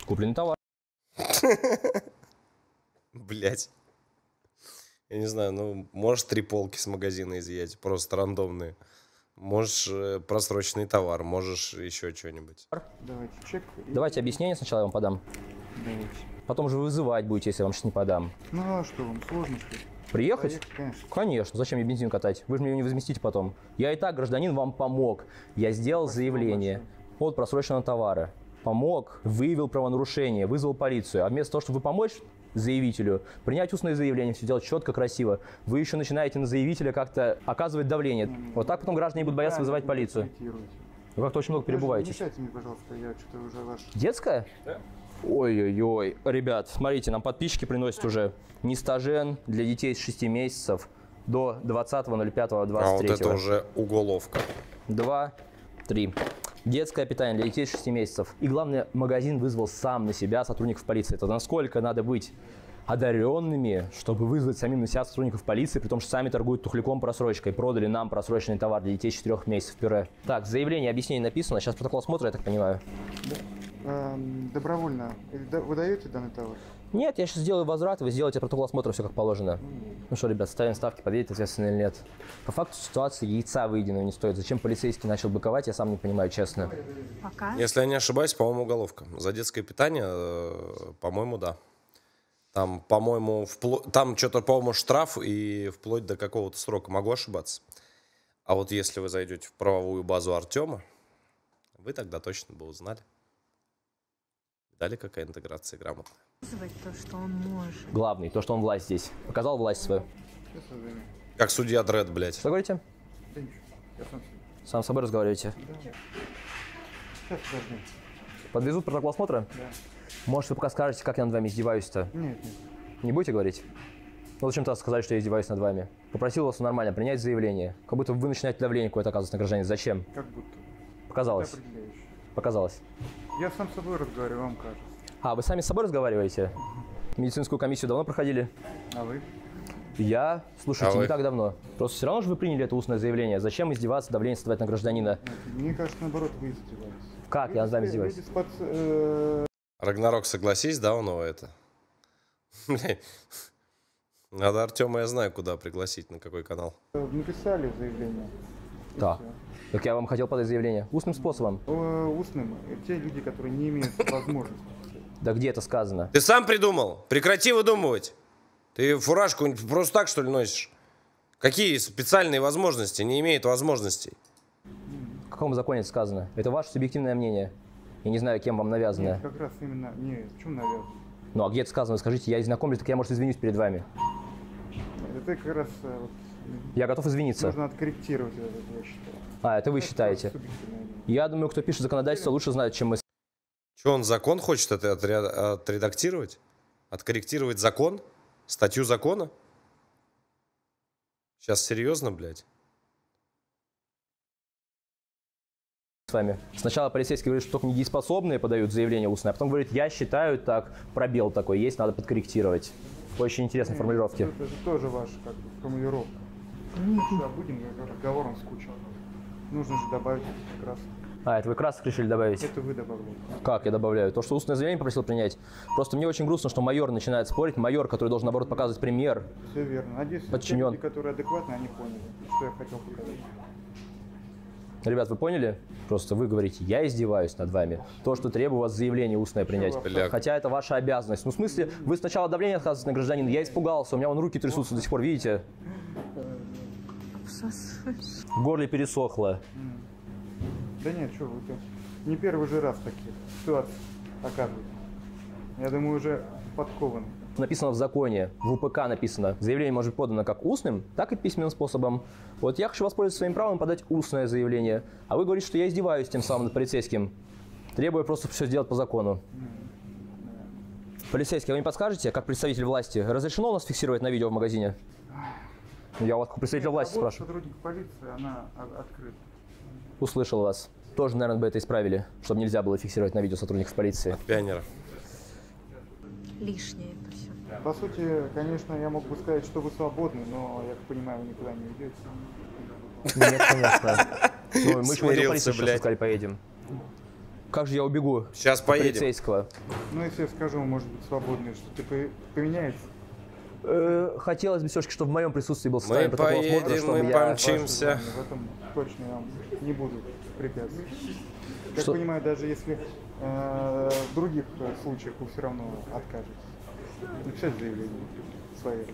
Купленный товар. Блять. Я не знаю, ну, можешь 3 полки с магазина изъять, просто рандомные. Можешь просроченный товар, можешь еще что-нибудь. Давайте чек. Давайте объяснение сначала я вам подам. Давайте. Потом же вы вызывать будете, если я вам сейчас не подам. Ну а что вам, сложно что ли? Приехать? Конечно. Конечно. Зачем мне бензин катать? Вы же мне его не возместите потом. Я и так, гражданин, вам помог. Я сделал заявление от просроченного товара. Помог, выявил правонарушение, вызвал полицию. А вместо того, чтобы помочь заявителю, принять устное заявление, все делать четко, красиво, вы еще начинаете на заявителя как-то оказывать давление. Вот так потом граждане будут бояться вызывать полицию. Вы как-то очень много перебываете. Не мешайте мне, пожалуйста, я что-то уже ваш... Детская? Да. Ой-ой-ой. Ребят, смотрите, нам подписчики приносят уже нестажен для детей с 6 месяцев до 20.05.23. А вот это уже уголовка. 2, 3. Детское питание для детей с 6 месяцев. И главное, магазин вызвал сам на себя сотрудников полиции. Это насколько надо быть одаренными, чтобы вызвать самим на себя сотрудников полиции, при том, что сами торгуют тухляком просрочкой. Продали нам просроченный товар для детей с 4 месяцев пюре. Так, заявление, объяснение написано. Сейчас протокол осмотра, я так понимаю. Добровольно. Вы даете данный товар? Нет, я сейчас сделаю возврат, и вы сделаете протокол осмотра, все как положено. Ну что, ребят, ставим ставки, подъедет ответственно или нет. По факту ситуации яйца выеденного не стоит. Зачем полицейский начал быковать, я сам не понимаю, честно. Пока. Если я не ошибаюсь, по-моему, уголовка. За детское питание, по-моему, да. Там, по-моему, там что-то, по-моему, штраф и вплоть до какого-то срока. Могу ошибаться. А вот если вы зайдете в правовую базу Артема, вы тогда точно бы узнали. Видали, какая интеграция грамотная? То, что он может. Главный, то, что он власть здесь. Показал власть свою. Как судья Дред, блядь. Что говорите? Да ничего, я сам себе. Сам с собой разговариваете? Да. Сейчас подожди. Подвезут протокол осмотра? Да. Может, вы пока скажете, как я над вами издеваюсь-то? Нет, нет. Не будете говорить? Ну, зачем-то сказали, что я издеваюсь над вами. Попросил вас нормально принять заявление. Как будто вы начинаете давление какое-то оказывать на гражданина. Зачем? Как будто. Показалось. Показалось. Я сам с собой разговариваю, вам кажется. А, вы сами с собой разговариваете? Медицинскую комиссию давно проходили? А вы? Я, слушайте, вы? не так давно. Просто все равно же вы приняли это устное заявление. Зачем издеваться, давление создавать на гражданина? Мне кажется, наоборот, вы издеваетесь. Как я над вами издеваюсь? Рагнарок, согласись, да, он его это? Надо Артема, я знаю, куда пригласить, на какой канал. Написали заявление. Да. Так я вам хотел подать заявление. Устным способом. Устным. Те люди, которые не имеют возможности. Да где это сказано? Ты сам придумал? Прекрати выдумывать. Ты фуражку просто так, что ли, носишь? Какие специальные возможности? Не имеет возможностей. В каком законе это сказано? Это ваше субъективное мнение. Я не знаю, кем вам навязанное. Нет, как раз именно... Нет, почему навязано? Ну, а где это сказано? Скажите, я знакомлюсь, так я, может, извинюсь перед вами. Это как раз... Я готов извиниться. Нужно откорректировать это, я считаю. А, это вы считаете? Я думаю, кто пишет законодательство, лучше знает, чем мы. Что, он закон хочет отредактировать? Откорректировать закон? Статью закона? Сейчас серьезно, блядь? С вами. Сначала полицейский говорит, что только недееспособные подают заявление устное, а потом говорит, я считаю так, пробел такой есть, надо подкорректировать. Очень интересные формулировки. Это же тоже ваша как бы, формулировка. Что, будем разговором скучно. Нужно же добавить это как раз. А, это вы красок решили добавить? Это вы добавляете. Как я добавляю? То, что устное заявление попросил принять. Просто мне очень грустно, что майор начинает спорить. Майор, который должен, наоборот, показывать пример. Все верно. Надеюсь, подчинен. те люди, которые адекватны, они поняли, что я хотел показать. Ребят, вы поняли? Просто вы говорите, я издеваюсь над вами. То, что требую вас заявление устное принять. Хотя это ваша обязанность. Ну, в смысле, вы сначала давление отказываете на гражданина. Я испугался, у меня вон руки трясутся до сих пор, видите? В горле пересохло. Да нет, что вы, не первый же раз такие ситуации оказывается. Я думаю, уже подкованы. написано в законе, в УПК написано, заявление может быть подано как устным, так и письменным способом. Вот я хочу воспользоваться своим правом подать устное заявление, а вы говорите, что я издеваюсь тем самым над полицейским, требуя просто все сделать по закону. Полицейский, вы не подскажете, как представитель власти, разрешено у нас фиксировать на видео в магазине? Я у вас как представитель власти спрашиваю. Сотрудник полиции, она открыта. Услышал вас. Тоже, наверное, бы это исправили, чтобы нельзя было фиксировать на видео сотрудников полиции. От пионеров. Лишнее это все. По сути, конечно, я мог бы сказать, что вы свободны, но, я так понимаю, вы никуда не идете. Нет, конечно. Ну, мы еще в отдел полиции Смирился, блядь. сказали, поедем. Как же я убегу? Сейчас от поедем. Полицейского. Ну, если я скажу, может быть, свободны, что ты поменяется. Хотелось бы все-таки, чтобы в моем присутствии был Мы составлен протокол осмотра, поедем, чтобы мы я... помчимся. В этом точно я вам не буду препятствовать. Как Что? понимаю, даже если в других случаях вы все равно откажетесь. Написать заявление своей.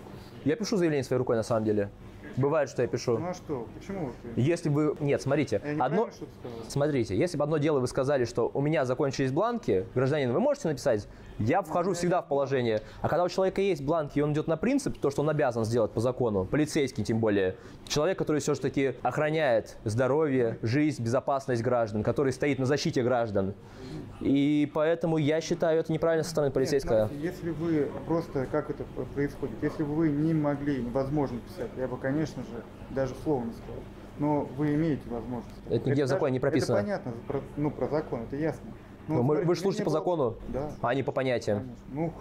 Я пишу заявление своей рукой, на самом деле. Бывает, что я пишу. Ну а что? Почему вы? Если вы... Нет, смотрите. Я неправильно что-то сказал? Смотрите, если бы одно дело вы сказали, что у меня закончились бланки, гражданин, вы можете написать, я вхожу всегда в положение. А когда у человека есть бланки, и он идет на принцип, то, что он обязан сделать по закону, полицейский тем более, человек, который все-таки охраняет здоровье, жизнь, безопасность граждан, который стоит на защите граждан. И поэтому я считаю, это неправильно со стороны полицейского. Нет, смотрите, если вы просто, как это происходит, если бы вы не могли, невозможно писать, я бы, конечно же, даже слова не сказал. Но вы имеете возможность. Это нигде в законе не прописано. Это понятно, про закон, это ясно. Но смотрите, вы же слушаете по закону, да, а не по понятиям. конечно. Ну,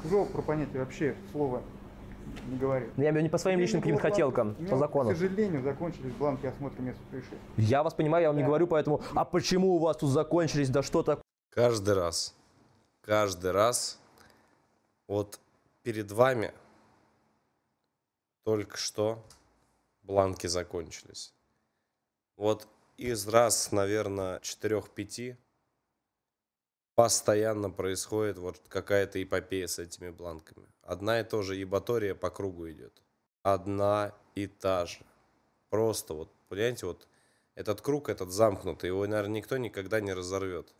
кто про понятие вообще слова не говорит. Я имею в виду не по своим личным каким-то хотелкам, по закону. К сожалению, закончились бланки осмотра места происшествия. Я вас понимаю, я вам не говорю, поэтому, а почему у вас тут закончились, да что такое? Каждый раз, вот перед вами только что бланки закончились. Вот из раз, наверное, 4-5 постоянно происходит вот какая-то эпопея с этими бланками. Одна и та же ебатория по кругу идет. Одна и та же. Просто вот, понимаете, вот этот круг, этот замкнутый, его, наверное, никто никогда не разорвет.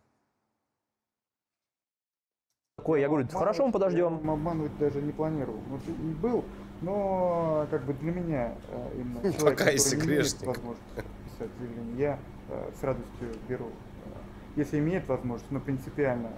Я говорю, хорошо, мы подождем. Обманывать даже не планировал. Вот и был, но как бы для меня именно человек, Пока если который не имеет грешник. возможности писать заявление, я с радостью беру. Если имеет возможность, но принципиально,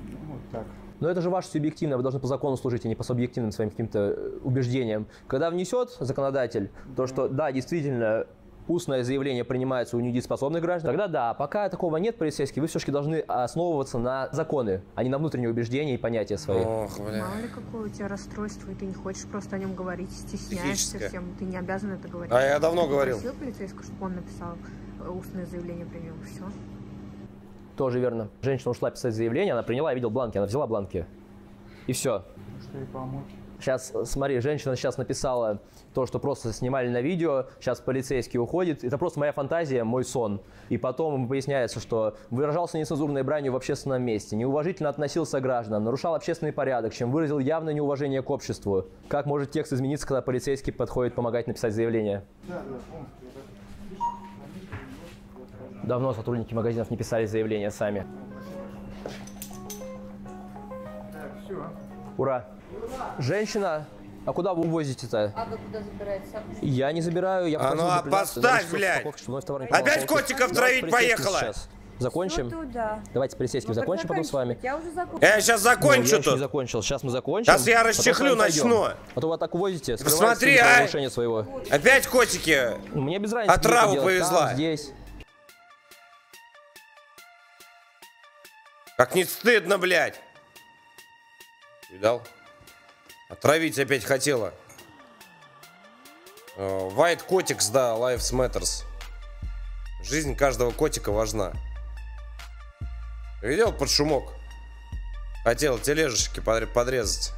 ну, вот так. Но это же ваше субъективное, вы должны по закону служить, а не по субъективным своим каким-то убеждениям. Когда внесет законодатель, то что, да, действительно, устное заявление принимается у недееспособных граждан, тогда да, пока такого нет, полицейские, вы все-таки должны основываться на законы, а не на внутренние убеждения и понятия свои. Ох, бля. Мало ли какое у тебя расстройство, и ты не хочешь просто о нем говорить, стесняешься Психическое. всем, ты не обязан это говорить. А я давно говорил. Просил полицейского, чтобы он написал устное заявление, принял, все. Тоже верно. Женщина ушла писать заявление, она приняла, я видел бланки, она взяла бланки. И все. Что ей помочь? Сейчас, смотри, женщина сейчас написала то, что просто снимали на видео, сейчас полицейский уходит. Это просто моя фантазия, мой сон. И потом поясняется, что выражался нецензурной бранью в общественном месте, неуважительно относился к гражданам, нарушал общественный порядок, чем выразил явное неуважение к обществу. Как может текст измениться, когда полицейский подходит помогать написать заявление? Давно сотрудники магазинов не писали заявления сами. Так, все. Ура! Женщина, а куда вы увозите-то? А вы куда забираете? Я не забираю, я А ну, попросил а предоставить, поставь, что блядь! упаковка, что вновь товар не Опять попал. котиков Давайте травить полицейским поехала! сейчас. Закончим? Туда. Давайте с полицейским закончим потом с вами. Я уже закончила. Я сейчас Ну, я закончу еще не тут. закончил. Сейчас мы закончим. Сейчас я потом расчехлю, с вами пойдем. начну. А то вы так увозите, Посмотри, скрываете а! нарушение своего. Опять котики. Мне без разницы. А где траву это делать, повезла. там, здесь. Как не стыдно, блядь. Видал? Отравить опять хотела. White Котикс, да, Lives Matters. Жизнь каждого котика важна. Видел под шумок? Хотел тележечки подрезать.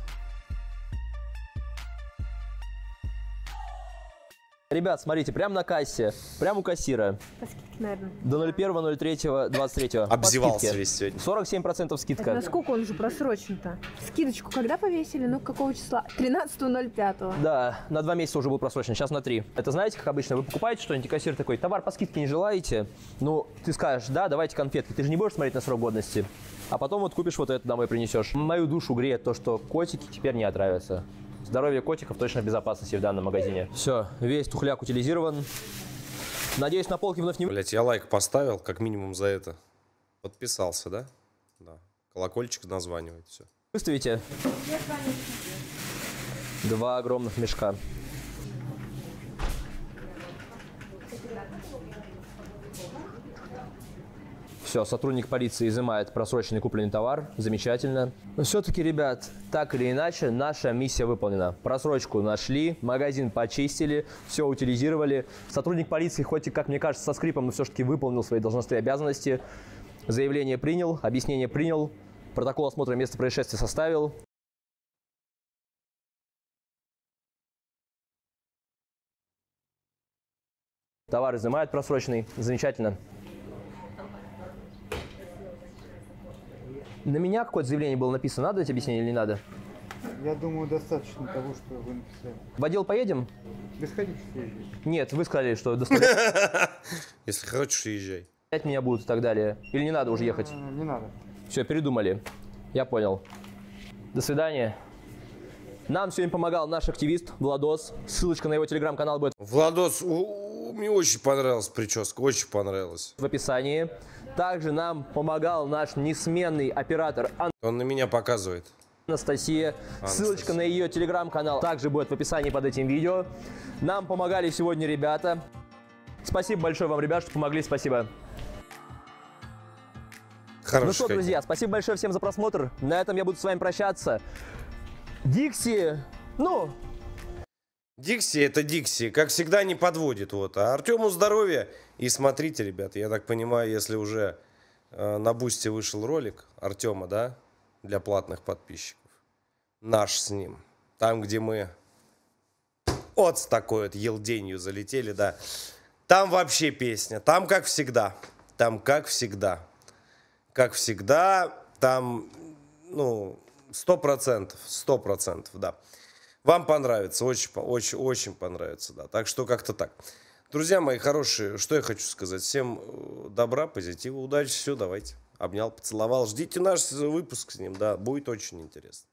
Ребят, смотрите, прямо на кассе, прямо у кассира. По скидке, наверное. До 01.03.23. Обзевался весь сегодня. 47% скидка. Насколько он уже просрочен-то? Скидочку когда повесили? Ну, какого числа? 13.05. Да, на 2 месяца уже был просрочен, сейчас на 3. Это знаете, как обычно, вы покупаете что-нибудь, и кассир такой, товар по скидке не желаете? Ну, ты скажешь, да, давайте конфетки. Ты же не будешь смотреть на срок годности. А потом вот купишь вот это домой, принесешь. Мою душу греет то, что котики теперь не отравятся. Здоровье котиков точно в безопасности в данном магазине. Все, весь тухляк утилизирован. Надеюсь, на полке вновь не... Блять, я лайк поставил, как минимум за это. Подписался, да? Да. Колокольчик названивает, все. Выставите. 2 огромных мешка. Все, сотрудник полиции изымает просроченный купленный товар. Замечательно. Но все-таки, ребят, так или иначе, наша миссия выполнена. Просрочку нашли, магазин почистили, все утилизировали. Сотрудник полиции, хоть и, как мне кажется, со скрипом, но все-таки выполнил свои должностные обязанности. Заявление принял, объяснение принял, протокол осмотра места происшествия составил. Товар изымает просроченный. Замечательно. На меня какое-то заявление было написано. Надо эти объяснения или не надо? Я думаю, достаточно того, что вы написали. В отдел поедем? Без ходить съездить. Нет, вы сказали, что Если хочешь, езжай. доставлять меня будут и так далее. Или не надо уже ехать? Не надо. Все, передумали. Я понял. До свидания. Нам сегодня помогал наш активист Владос. Ссылочка на его телеграм-канал будет Владос, мне очень понравилась прическа, очень понравилась. в описании. Также нам помогал наш несменный оператор Он на меня показывает. Анастасия. Ссылочка на ее телеграм-канал также будет в описании под этим видео. Нам помогали сегодня ребята. Спасибо большое вам, ребят, что помогли. Спасибо. Ну что, друзья, спасибо большое всем за просмотр. На этом я буду с вами прощаться. Дикси, Дикси это Дикси, как всегда не подводит. Вот. А Артему здоровья. И смотрите, ребят, я так понимаю, если уже на Бусти вышел ролик Артема, да, для платных подписчиков. Наш с ним. Там, где мы вот с такой вот елденью залетели, да. Там вообще песня. Там как всегда. Там как всегда. Как всегда, там, 100%, 100%, да. Вам понравится, очень понравится, да. Так что как-то так. Друзья мои хорошие, что я хочу сказать. Всем добра, позитива, удачи, все, давайте. Обнял, поцеловал. Ждите наш выпуск с ним, да, будет очень интересно.